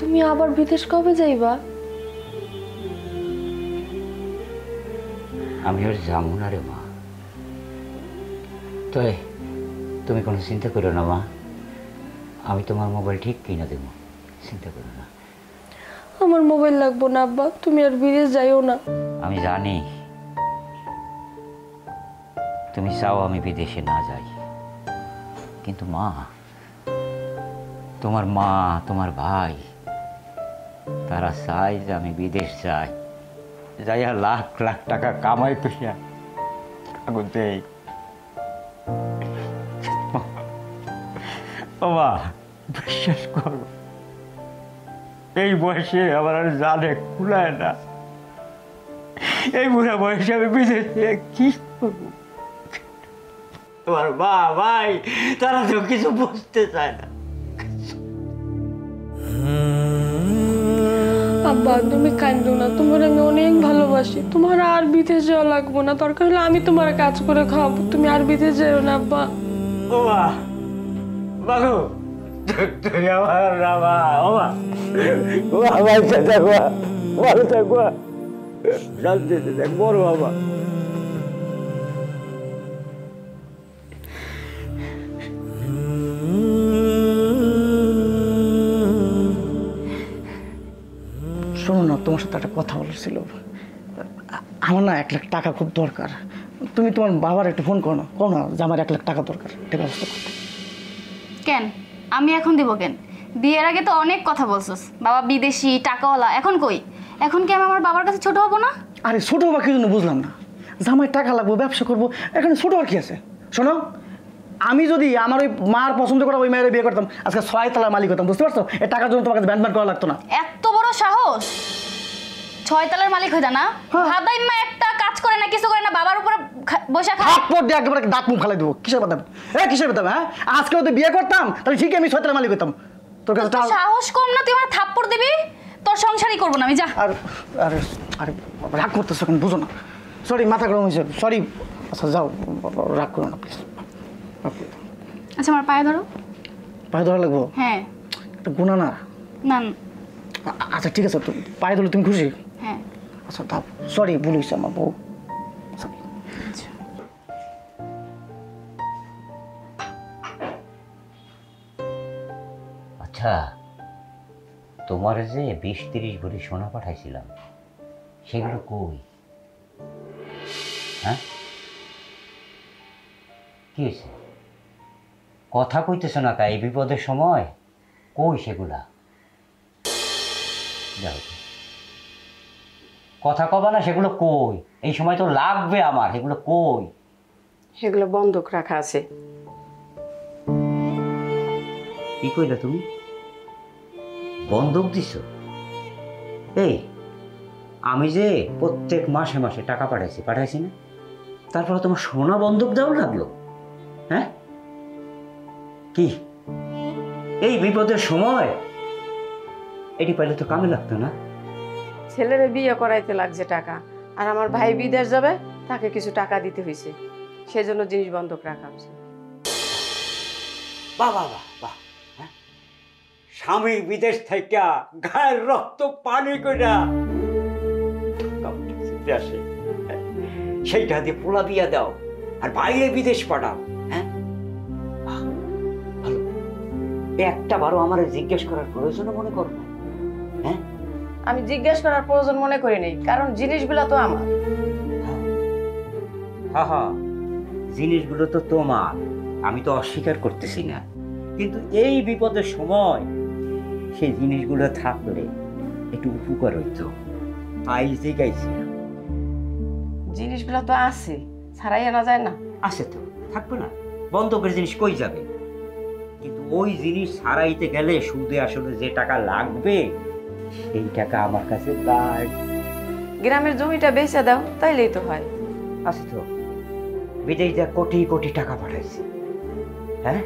তুমি আবার বিদেশ কবে যাইবা? আমি আর যাবো না রে মা। তো তুমি কোনো চিন্তা করো না মা, আমি তোমার মোবাইল ঠিক কিনে দেবো, চিন্তা করো না। আমার মোবাইল লাগবো না আব্বা, তুমি আর বিদেশ যাইও না। আমি জানি তুমি চাও আমি বিদেশে না যাই, কিন্তু মা, তোমার মা, তোমার ভাই, তারা চায় যে আমি বিদেশ যাই, যাইয়া লাখ লাখ টাকা কামাই করিয়া দেই। মা বিশ্বাস করো, এই বয়সে আমার আর জানে কুলায় না। এই বুড়া বয়সে আমি বিদেশে কি করবো? তোমার মা ভাই তারা তো কিছু বুঝতে চায় না। আব্বা তুমি কাঁদো না, তোমার আমি অনেক ভালোবাসি, তোমার আর বিদেশ যাওয়া লাগবো না, দরকার হলে আমি তোমার কাজ করে খাওয়াবো, তুমি আর বিদেশ যাও না আব্বা। ও মা, বাবু তুই আমার রামা, ও মা, ও আমার সাথে ভালো থাকবা, শান্তিতে দেখ বড় বাবা। শোনো না, তোমার সাথে একটা কথা বলার ছিল। আমার না 1 লাখ টাকা খুব দরকার। তুমি তোমার বাবার একটু ফোন করো না, যে আমার 1 লাখ টাকা দরকার, এটা ব্যবস্থা করতে। কেন আমি এখন দিব কেন? বিয়ের আগে তো অনেক কথা বলছস, বাবা বিদেশি টাকাওয়ালা, এখন কই? এখন কি আমি আমার বাবার কাছে ছোট হব না? আরে ছোট হবা কি জন্য বুঝলাম না। জামাই টাকা লাগবো, ব্যবসা করবো, এখানে ছোট আর কি আছে? শোনো, আমি যদি আমার ওই মার পছন্দ করা ওই মেয়ের বিয়ে করতাম, আজকে 6 তলার মালিক হতাম, বুঝতে পারছো? এই টাকার জন্য তোমার কাছে ব্যান্ড করা লাগতো না। এত বড় সাহস! 6 তলার মালিক হইতা না? ভাদাই মা একটা কাজ করে না, কিছু করে না, বাবার উপরে বসে খায়। থাপ্পড় দিয়ে একেবারে দাঁত মুখ ফালাই দেবো। কিসের বাদাম? কিসের বাদাম? হ্যাঁ, আজকে যদি বিয়ে করতাম তাহলে ঠিকই আমি 6 তলার মালিক হতাম। তোর কাছে সাহস কম না? তুই আমার থাপ্পড় দিবি? তোর সংসারই করবো না আমি, যা। আর আরে আরে রাগ করতেছো কেন? বুঝো না। সরি, মাথা গরম হয়েছে, সরি। আচ্ছা যাও, রাগ করো না প্লিজ। আচ্ছা আমার পায়ে ধরো। পায়ে ধরা লাগবো? হ্যাঁ। এটা গুণা না? না। আচ্ছা ঠিক আছে, পায়ে ধরলে তুমি খুশি? হ্যাঁ। আচ্ছা দাও, সরি, ভুল হয়েছে আমার বউ। আচ্ছা, তোমার যে 20-30 ভরি সোনা পাঠাইছিলাম, সেগুলো কই? হ্যাঁ, কি হয়েছে? কথা কইতেছ না কা? এই বিপদের সময় কই সেগুলা? যাও, কথা কবা না, সেগুলো কই? এই সময় তো লাগবে আমার, সেগুলো কই? সেগুলো বন্ধক রাখা আছে। কি কইলা তুমি? বন্ধক দিছ? এই আমি যে প্রত্যেক মাসে মাসে টাকা পাঠাইছি না, তারপরে তোমার সোনা বন্ধক দেওয়া লাগলো? হ্যাঁ, কি এই বিপদের সময় এটি পাইলে তো কামে লাগতো না? ছেলের বিয়ে করাইতে লাগছে টাকা, আর আমার ভাই বিদেশ যাবে, তাকে কিছু টাকা দিতে হয়েছে, সেজন্য জিনিস বন্ধক রাখা হয়েছে। বাহ বাহ বাহ বাহ, স্বামী বিদেশ থেকে গায়ের রক্ত পানি কইরা আসে, সেইটা দিয়ে পোলা বিয়া দাও আর বাইরে বিদেশ পাঠাও। হ্যাঁ, ভালো। একটা বারো আমার জিজ্ঞেস করার প্রয়োজন মনে করো না? হ্যাঁ, আমি জিজ্ঞেস করার প্রয়োজন মনে করি নাই, কারণ জিনিসগুলো তো আমার। হ্যাঁ হ্যাঁ, জিনিসগুলো তো তোমার, আমি তো অস্বীকার করতেছি না, কিন্তু এই বিপদের সময় সেই জিনিসগুলো থাকলে একটু উপকার হইতো। আইজে গাইছি, জিনিসগুলো তো আছে, ছাড়াই আনা যায় না? আছে তো, থাকবে না? বন্ধকের জিনিস কই যাবে? কিন্তু ওই জিনিস ছাড়াইতে গেলে সুদে আসলে যে টাকা লাগবে, সেই টাকা আমার কাছে নাই। গ্রামের জমিটা বেচে দাও, তাইলেই তো হয়। আছে তো, বিদেশ যা কোটি কোটি টাকা পাঠাইছে। হ্যাঁ,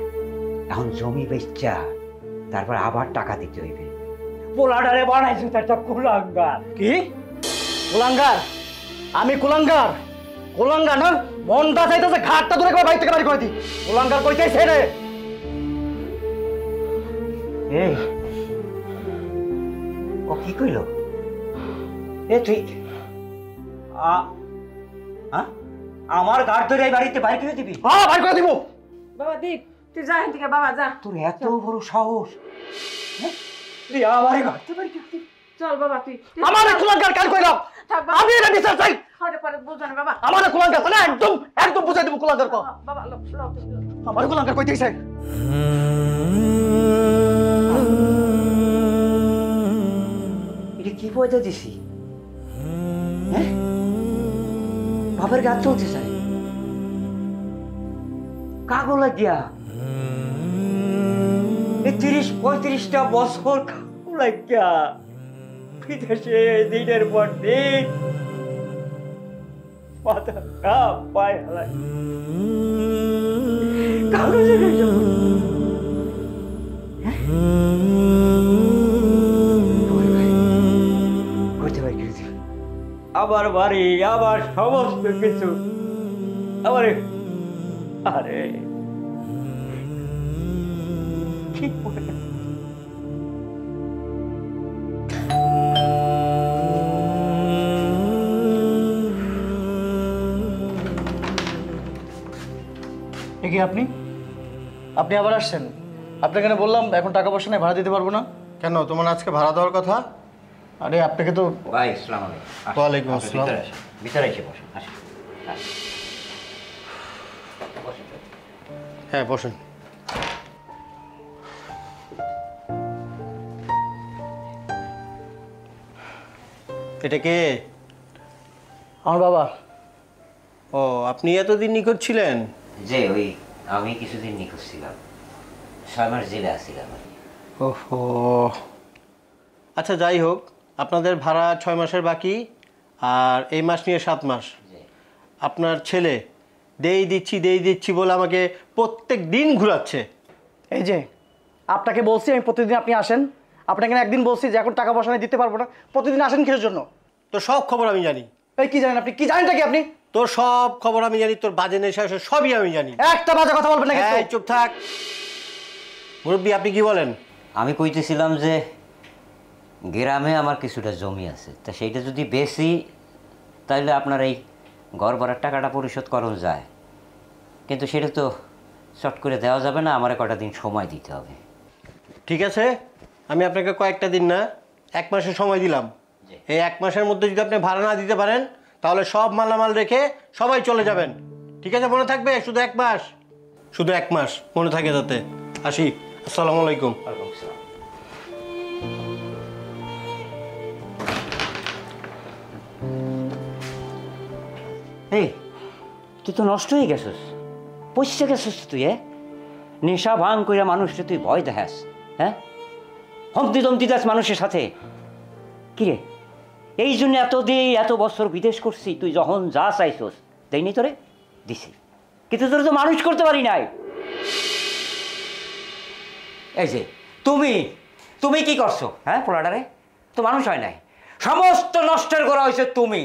এখন জমি বেচা তারপর আবার টাকা দিতে হইবে। পোলাডারে বানাইছো একটা কুলাঙ্গার। কি কুলাঙ্গার? আমি কুলাঙ্গার? কুলাঙ্গার না, মনটা চাইতেছে ঘাটটা ধরে করে বাড়ি থেকে বাড়ি করে দিই। কুলাঙ্গার কইতেছে রে? এই ও কি কইল? এ তুই আমার গাড় ধরে এই বাড়িতে বাইর করে দিবি? হ্যাঁ বাইর করে দিব। বাবা দীপ, তুই যা এদিকে বাবা যা। তোর এত বড় সাহস, তুই আমার গাড়তে বাইর করে দিবি? চল বাবা তুই। আমার কুলাঙ্গার কার কইলাম, আমি এটা বিচার চাই। হরে পরে বুঝানে বাবা। আমার কুলাঙ্গার তাহলে একদম একদম বুঝাই দিব কুলাঙ্গার কো। বাবা লো আমার কুলাঙ্গার কইতেইছে। এটা কি পয়দা দিছি? হ্যাঁ, বাবার গাছ চলতে চাই কাগজ লাগিয়া 30-35টা বছর কাগজ লাগিয়া বিদেশে দিনের পর দিন মাথা কাপ পায় হালাই কাগজের আবার বাড়ি, আবার সমস্ত কিছু, আবার আরে কি কি আপনি আপনি আবার আসছেন? আপনাকে না বললাম এখন টাকা পয়সা নেই, ভাড়া দিতে পারবো না। কেন, তোমার আজকে ভাড়া দেওয়ার কথা? আরে আপনাকে তো ভাই আসসালামু আলাইকুম। ওয়ালাইকুম আসসালাম। ভিতরে এসে বসুন, আসুন। হ্যাঁ বসুন। এটা কে? আমার বাবা। ও, আপনি এতদিন নিখোঁজ ছিলেন? যে ওই আমি কিছুদিন নিখোঁজ ছিলাম, 6 মাস জেলে আসছিলাম। ওহো, আচ্ছা যাই হোক, আপনাদের ভাড়া 6 মাসের বাকি, আর এই মাস নিয়ে 7 মাস। আপনার ছেলে দেই দিচ্ছি বলে আমাকে প্রত্যেক দিন ঘুরাচ্ছে। এই যে আপনাকে বলছি আমি প্রতিদিন আপনি আসেন, আপনাকে একদিন বলছি যে এখন টাকা পয়সা নিয়ে দিতে পারবো না, প্রতিদিন আসেন কিসের জন্য? তোর সব খবর আমি জানি। এই কি জানেন আপনি? কি জানেনটা কি আপনি? তোর সব খবর আমি জানি, তোর বাজে নেশা সবই আমি জানি। একটা বাজে কথা বলবেন না কিন্তু। এই চুপ থাক মুরব্বী, আপনি কি বলেন? আমি কইতেছিলাম যে গ্রামে আমার কিছুটা জমি আছে, তা সেইটা যদি বেশি তাহলে আপনার এই ঘর ভাড়ার টাকাটা পরিশোধ করানো যায়, কিন্তু সেটা তো শর্ট করে দেওয়া যাবে না, আমার কটা দিন সময় দিতে হবে। ঠিক আছে, আমি আপনাকে কয়েকটা দিন না 1 মাসের সময় দিলাম। এই 1 মাসের মধ্যে যদি আপনি ভাড়া না দিতে পারেন তাহলে সব মালামাল রেখে সবাই চলে যাবেন। ঠিক আছে, মনে থাকবে? শুধু 1 মাস, শুধু 1 মাস মনে থাকে যাতে। আসি, আসসালামু আলাইকুম। এই তুই তো নষ্ট হয়ে গেছিস, পয়সা গেছিস তুই। নেশা ভাঙ করে মানুষকে তুই ভয় দেখাস, হ্যাঁ, হমতি দমতি দাস মানুষের সাথে। কিরে, এই জন্য এত বছর বিদেশ করছি, তুই যখন যা চাইছস তাই নি তোরে দিছি, কিন্তু তোর তো মানুষ করতে পারি নাই। এই যে তুমি কি করছো? হ্যাঁ, পোলাটারে তো মানুষ হয় নাই, সমস্ত নষ্টের করা হয়েছে তুমি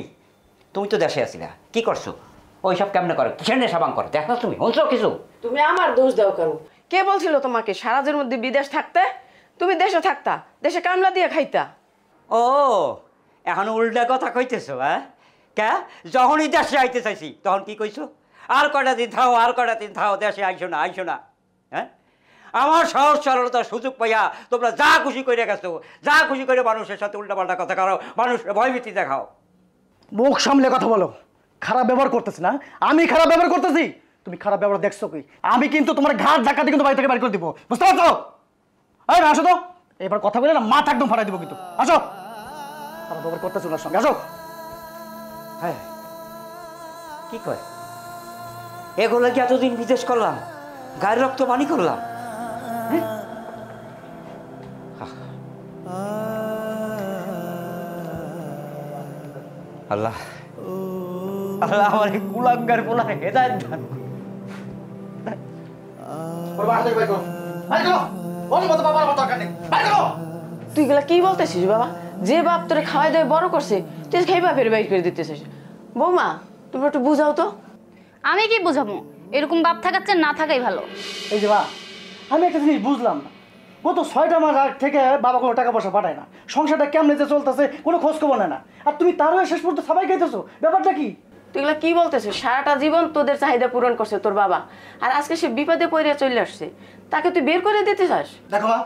তো দেশে আসিলা, কি করছো? ওইসব কেমনে করো, কিসের নেশা ভাঙ করো? দেখো তুমি হলছো কিছু? তুমি আমার দোষ দাও কেন? কে বলছিল তোমাকে সারাজের মধ্যে বিদেশ থাকতে? তুমি দেশে থাকতা, দেশে কামলা দিয়ে খাইতা। ও, এখন উল্টা কথা কইতেছো? হ্যাঁ, কে যখনই দেশে আইতে চাইছি তখন কি কইছো? আর কটা দিন থাও, দেশে আইসো না। হ্যাঁ, আমার সহজ সরলতার সুযোগ পাইয়া তোমরা যা খুশি করে গেছো, যা খুশি করে মানুষের সাথে উল্টাপাল্টা কথা করো, মানুষের ভয়ভীতি দেখাও। মুখ সামলে কথা বলো। খারাপ ব্যবহার করতেছি না, আমি খারাপ ব্যবহার করতেছি? তুমি খারাপ ব্যবহার দেখছো কি? আমি কিন্তু তোমার ঘাট ধাক্কাতে কিন্তু বাড়ি থেকে বাড়ি করে দিব, বুঝতে পারছো? এই না, আসো তো, এবার কথা বলে না মাথা একদম ফাটাই দিব কিন্তু। আসো, খারাপ ব্যবহার করতেছো ওনার সঙ্গে, আসো। হ্যাঁ, কি কয় এগুলো কি এতদিন বিদেশ করলাম, গায়ের রক্ত পানি করলাম? আল্লাহ আমার কুলাঙ্গার বলা হেদায়েত দান। তুই গুলা কি বলতেছিস বাবা? যে বাপ তোরে খাওয়াই দেয় বড় করছে, তুই খাই বাপের বাইর করে দিতেছিস। বৌমা, তুমি একটু বুঝাও তো। আমি কি বুঝাবো? এরকম বাপ থাকাচ্ছে না থাকাই ভালো। এই যে বা, আমি একটা জিনিস বুঝলাম না, গত 6টা মাস আগ থেকে বাবা কোনো টাকা পয়সা পাঠায় না, সংসারটা কেমনে যে চলতেছে কোনো খোঁজ খবর নেয় না, আর তুমি তারও শেষ পর্যন্ত সবাই খাইতেছো, ব্যাপারটা কি? তুই এগুলা কি বলতেছিস? সারাটা জীবন তোদের চাহিদা পূরণ করছে তোর বাবা, আর আজকে সে বিপদে পড়ে চলে আসছে, তাকে তুই বের করে দিতে চাস? দেখো মা,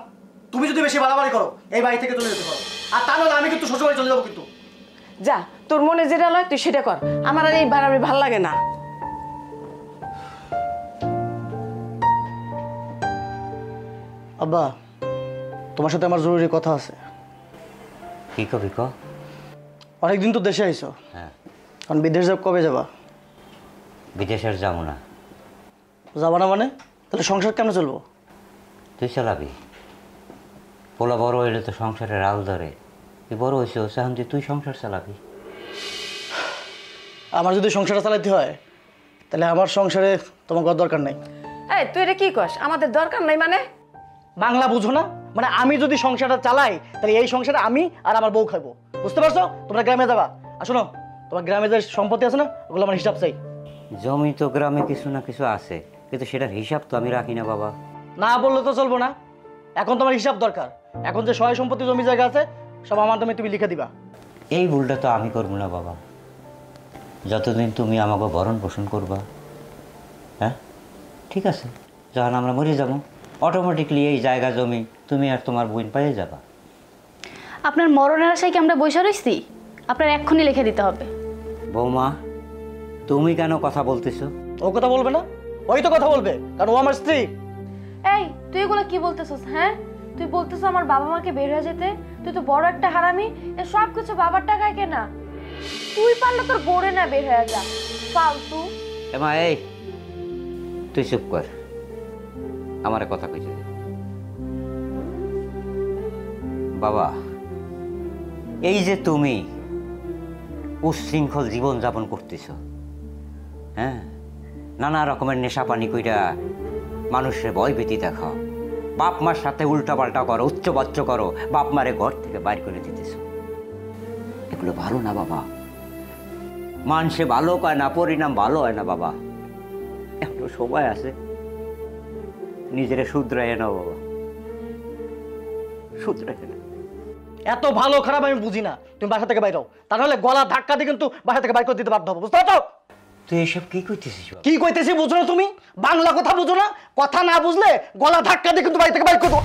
তুমি যদি বেশি বাড়াবাড়ি করো এই বাড়ি থেকে চলে যেতে পারো, আর তা নাহলে আমি কিন্তু শ্বশুরবাড়ি চলে যাবো কিন্তু। যা, তোর মনে যেটা লয় তুই সেটা কর, আমার আর এই বাড়াবাড়ি ভাল লাগে না। আব্বা, তোমার সাথে আমার জরুরি কথা আছে। কি কবি ক? অনেকদিন তো দেশে আইছো, হ্যাঁ। কারণ বিদেশ যাব, কবে যাবা? বিদেশের যাবো না। যাবা না মানে? তাহলে সংসার কেমনে চলবো? তুই চালাবি। পোলা বড় হইলে তো সংসারের আল ধরে। তুই বড় হয়েছে এখন তুই সংসার চালাবি। আমার যদি সংসারটা চালাইতে হয় তাহলে আমার সংসারে তোমার কোনো দরকার নাই। এই তুই এটা কি কস? আমাদের দরকার নাই মানে? বাংলা বুঝো না? মানে আমি যদি সংসারটা চালাই তাহলে এই সংসারে আমি আর আমার বউ খাইবো, বুঝতে পারছো? তোমরা গ্রামে যাবা, আর শোনো তোমার গ্রামে যে সম্পত্তি আছে না ওগুলো আমার হিসাব চাই। জমি তো গ্রামে কিছু না কিছু আছে, কিন্তু সেটার হিসাব তো আমি রাখি না বাবা। না বললে তো চলবো না, এখন তোমার হিসাব দরকার। এখন যে সহায় সম্পত্তি জমি জায়গা আছে সব আমার নামে তুমি লিখে দিবা। এই ভুলটা তো আমি করবো না বাবা, যতদিন তুমি আমাকে ভরণ পোষণ করবা। হ্যাঁ ঠিক আছে, যখন আমরা মরে যাবো অটোমেটিকলি এই জায়গা জমি তুমি আর তোমার বোন পেয়ে যাবা। আপনার মরণের আশায় কি আমরা বসে রইছি? আপনার এক্ষুনি লিখে দিতে হবে। বৌমা, তুমি কেন কথা বলতেছো? ও কথা বলবে না? ওই তো কথা বলবে, কারণ ও আমার স্ত্রী। এই তুই এগুলো কি বলতেছিস? হ্যাঁ, তুই বলতেছ আমার বাবা মাকে বের হয়ে যেতে? তুই তো বড় একটা হারামি, এ সব কিছু বাবার টাকায় কেনা। তুই পারলে তোর বোরে না বের হয়ে যা, ফালতু। এমা এই তুই চুপ কর, আমার কথা কইছে। বাবা, এই যে তুমি উচ্ছৃঙ্খল জীবন যাপন করতেছ, হ্যাঁ, নানা রকমের নেশা পানি কইরা মানুষের ভয় ভীতি দেখাও, বাপ মার সাথে উল্টা পাল্টা করো, উচ্চবাচ্য করো, বাপ মারে ঘর থেকে বাইর করে দিতেছ, এগুলো ভালো না বাবা। মানুষে ভালো কয় না, পরিণাম ভালো হয় না বাবা। একটু সময় আছে, নিজেরা শুধরাই নাও বাবা, শুধরাই না। এত ভালো খারাপ আমি বুঝি না, তুমি বাসা থেকে বাইর হও, তা নাহলে গলা ধাক্কা দিয়ে কিন্তু বাসা থেকে বাইর করে দিতে বাধ্য হবো, বুঝতে পারছো? তুই এসব কি কইতেছিস? কি কইতেছি বুঝো না তুমি? বাংলা কথা বুঝো না? কথা না বুঝলে গলা ধাক্কা দিয়ে কিন্তু বাড়ি থেকে বাইর করে দেবো।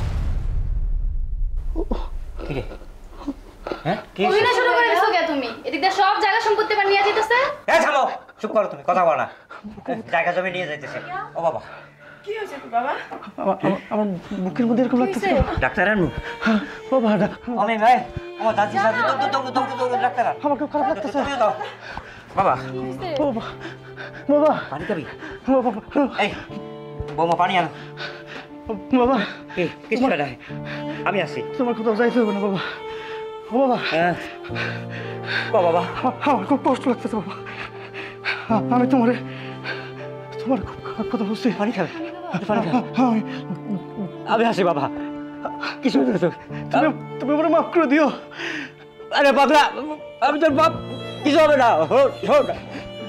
কি রে? হ্যাঁ কি অভিনয় শুরু করে দিছো কে তুমি? এদিক দিয়ে সব জায়গা সম্পত্তি পার নিয়ে যাইতেছে। এই থামো, চুপ করো, তুমি কথা বলো না। জায়গা জমি নিয়ে যাইতেছে। ও বাবা, কি হয়েছে তোর বাবা? আমার বুকের মধ্যে এরকম লাগতেছে। ডাক্তার আনু। বাবা, আমি ভাই আমার দাদি সাথে তো ডাক্তার আন। আমার খুব খারাপ লাগতেছে। বাবা, বাবা, বাবা, পানি খাবি? বাবা, এই বৌমা পানি আনো। বাবা, কিছু না, আমি আছি। তোমার কোথাও যাইতে হবে না বাবা। ও বাবা, হ্যাঁ বাবা, আমার খুব কষ্ট লাগতেছে বাবা। আমি তোমার খুব খারাপ কথা বলছি। পানি খাবে? আমি আসি বাবা, কিছু তুমি আমার মাফ করে দিও। আরে বাবা, আমি তোর বাপ, কিছু হবে না।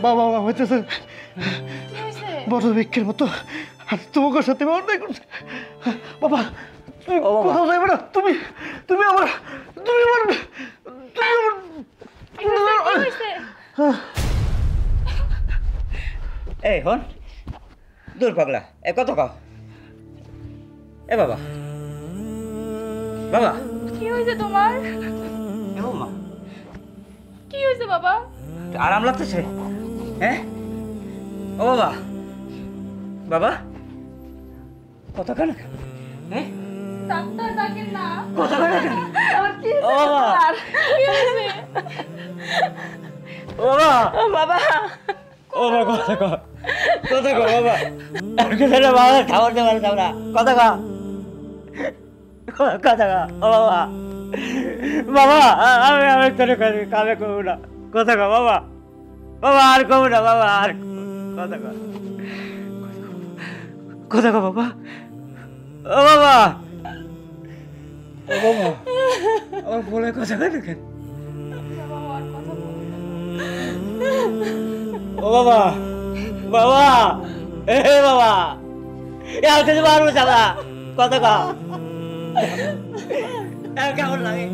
বাবা মা হইতেছে বড় বিক্ষের মতো, আর তোমাকে সাথে অন্যায় করছে। বাবা তুমি কোথাও যাইবে না, তুমি তুমি আমার তুমি আমার তুমি আমার এই হন দূর পাগলা, এ কত কাও? এ বাবা, বাবা কি হয়েছে তোমার? এ বৌমা, কি হয়েছে বাবা? আরাম লাগতেছে? হ্যাঁ ও বাবা, বাবা কত কেন? হ্যাঁ ডাক্তার ডাকেন না। কত কেন? আমার কি ও বাবা, কি হয়েছে? ও বাবা, বাবা, ও বাবা, কত কো বাবা, আর কিছু না বাবা, খাবার দেওয়ার আমরা কত কো, কত কো ও বাবা, বাবা আমি তোর কামে করবো না, কত কো বাবা, বাবা আর করবো না বাবা, আর কত কো, কত কো বাবা, ও বাবা, ও বাবা, আমার বলে কথা কেন? ও বাবা, বাবা, এ বাবা, এ আর কিছু পারবো চালা, কত কা কেমন লাগে